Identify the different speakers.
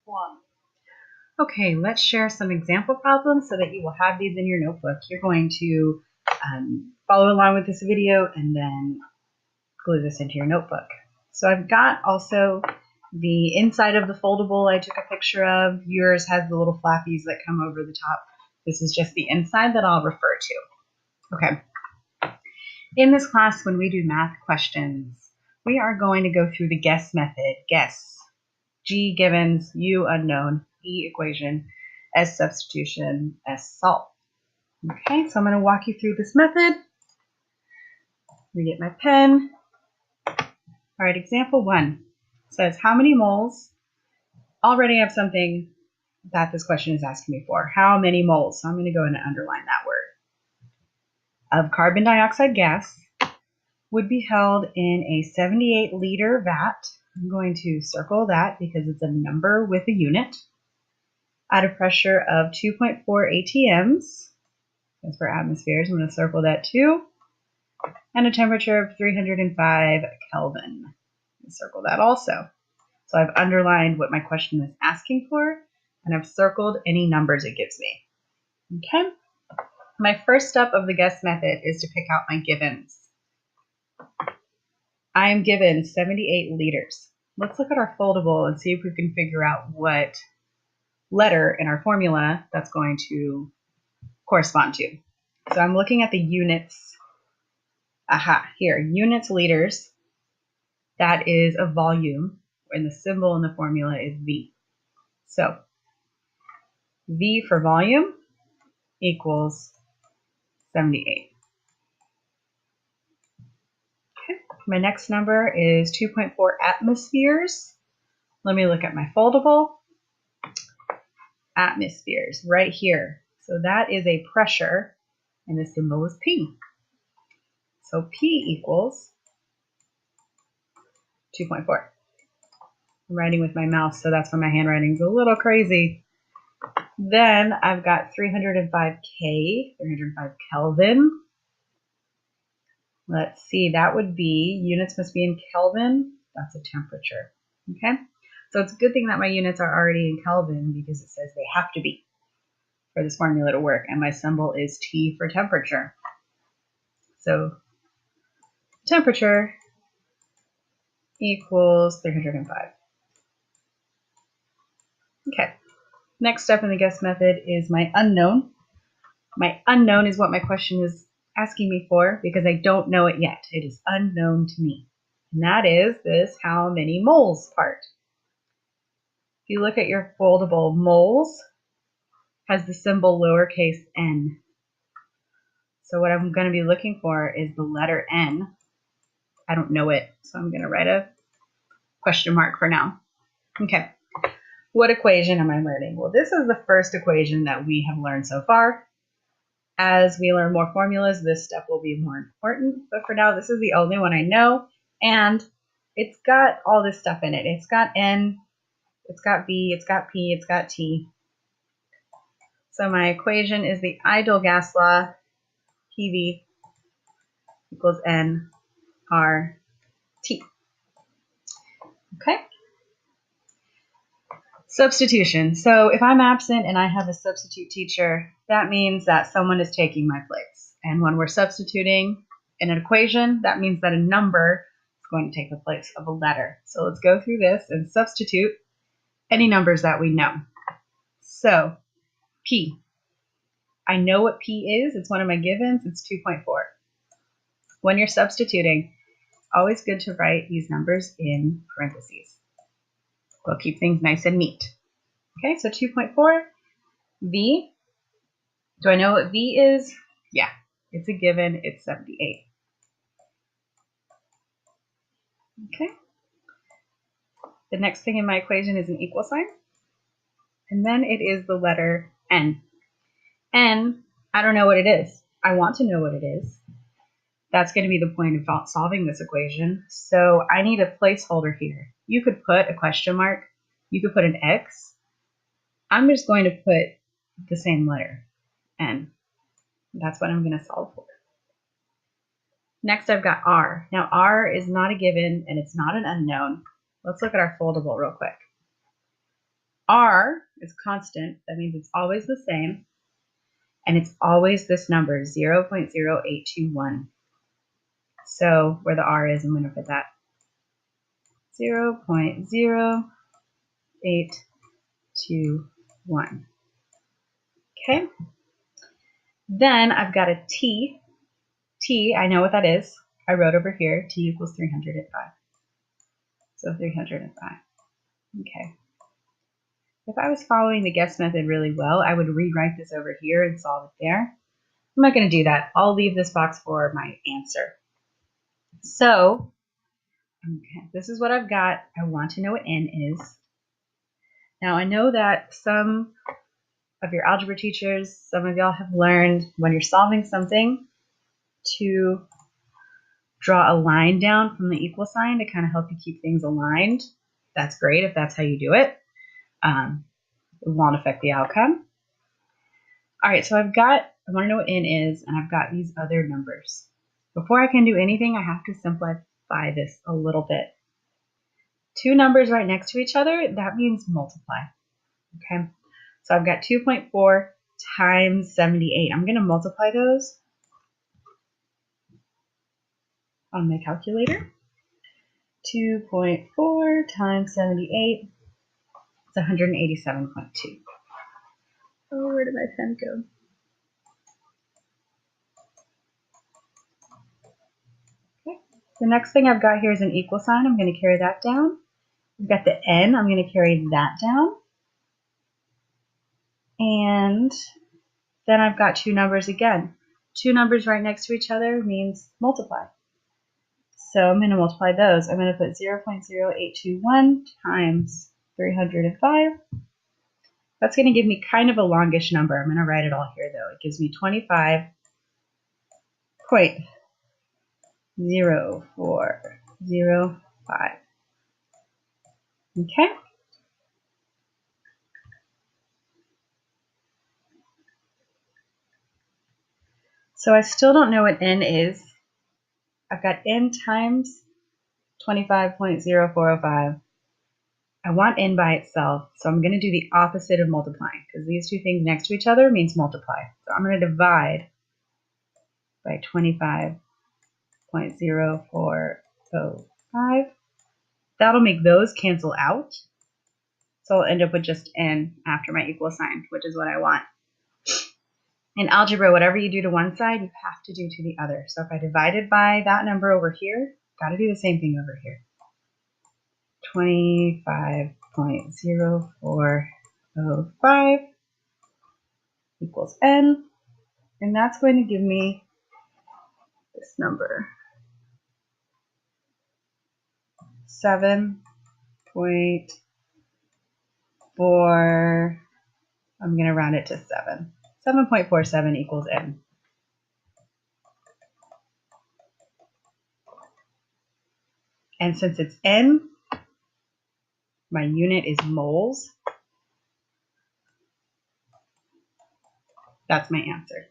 Speaker 1: 1. Okay, let's share some example problems so that you will have these in your notebook. You're going to follow along with this video and then glue this into your notebook. So I've got also the inside of the foldable I took a picture of. Yours has the little flappies that come over the top. This is just the inside that I'll refer to. Okay. In this class, when we do math questions, we are going to go through the guess method. Guess. G givens, U unknown, E equation, S substitution, S solve. Okay, so I'm going to walk you through this method. Let me get my pen. All right, example 1 says, how many moles? Already have something that this question is asking me for. How many moles? So I'm going to go in and underline that word. Of carbon dioxide gas would be held in a 78-liter vat. I'm going to circle that because it's a number with a unit. At a pressure of 2.4 atms, that's for atmospheres, I'm going to circle that too, and a temperature of 305 Kelvin. Circle that also. So I've underlined what my question is asking for, and I've circled any numbers it gives me. Okay? My first step of the guess method is to pick out my givens. I am given 78 liters. Let's look at our foldable and see if we can figure out what letter in our formula that's going to correspond to. So I'm looking at the units. Aha, here, units liters. That is a volume, and the symbol in the formula is V. So V for volume equals 78. Okay, my next number is 2.4 atmospheres. Let me look at my foldable. Atmospheres, right here. So that is a pressure, and the symbol is P. So P equals 2.4. I'm writing with my mouse, so that's why my handwriting's a little crazy. Then I've got 305 Kelvin. Let's see, that would be, units must be in Kelvin. That's a temperature, okay? So it's a good thing that my units are already in Kelvin because it says they have to be for this formula to work, and my symbol is T for temperature. So temperature equals 305. Okay, next step in the guess method is my unknown. My unknown is what my question is asking me for because I don't know it yet. It is unknown to me. And that is this how many moles part. If you look at your foldable, moles has the symbol lowercase n. So what I'm going to be looking for is the letter N. I don't know it, so I'm going to write a question mark for now. Okay, what equation am I learning? Well, this is the first equation that we have learned so far. As we learn more formulas, this step will be more important, but for now, this is the only one I know, and it's got all this stuff in it. It's got N, it's got B, it's got P, it's got T. So my equation is the ideal gas law, PV equals N R T. Okay? Substitution. So if I'm absent and I have a substitute teacher, that means that someone is taking my place. And when we're substituting in an equation, that means that a number is going to take the place of a letter. So let's go through this and substitute any numbers that we know. So P. I know what P is. It's one of my givens. It's 2.4. When you're substituting, it's always good to write these numbers in parentheses. We'll keep things nice and neat. Okay, so 2.4, V. Do I know what V is? Yeah, it's a given, it's 78. Okay. The next thing in my equation is an equal sign. And then it is the letter N. N, I don't know what it is. I want to know what it is. That's going to be the point of solving this equation. So I need a placeholder here. You could put a question mark. You could put an X. I'm just going to put the same letter, N. That's what I'm going to solve for. Next, I've got R. Now, R is not a given, and it's not an unknown. Let's look at our foldable real quick. R is constant. That means it's always the same. And it's always this number, 0.0821. So where the R is, I'm going to put that 0.0821. Okay. Then I've got a T. T, I know what that is. I wrote over here, T equals 305. So 305. Okay. If I was following the guess method really well, I would rewrite this over here and solve it there. I'm not going to do that. I'll leave this box for my answer. So, okay, this is what I've got. I want to know what n is. Now, I know that some of your algebra teachers, some of y'all have learned when you're solving something to draw a line down from the equal sign to kind of help you keep things aligned. That's great if that's how you do it. It won't affect the outcome. All right, so I want to know what n is, and I've got these other numbers. Before I can do anything, I have to simplify this a little bit. Two numbers right next to each other, that means multiply. Okay, so I've got 2.4 times 78. I'm going to multiply those on my calculator. 2.4 times 78 is 187.2. Oh, where did my pen go? Okay. The next thing I've got here is an equal sign. I'm going to carry that down. I've got the n. I'm going to carry that down. And then I've got two numbers again. Two numbers right next to each other means multiply. So I'm going to multiply those. I'm going to put 0.0821 times 305. That's going to give me kind of a longish number. I'm going to write it all here, though. It gives me 25.0405. Okay. So I still don't know what n is. I've got n times 25.0405. I want n by itself, so I'm going to do the opposite of multiplying, because these two things next to each other means multiply. So I'm going to divide by 25.0405. That'll make those cancel out. So I'll end up with just n after my equal sign, which is what I want. In algebra, whatever you do to one side, you have to do to the other. So if I divided by that number over here, got to do the same thing over here. 25.0405 equals n, and that's going to give me this number, 7.4, I'm going to round it to 7. 7.47 equals n. And since it's n, my unit is moles. That's my answer.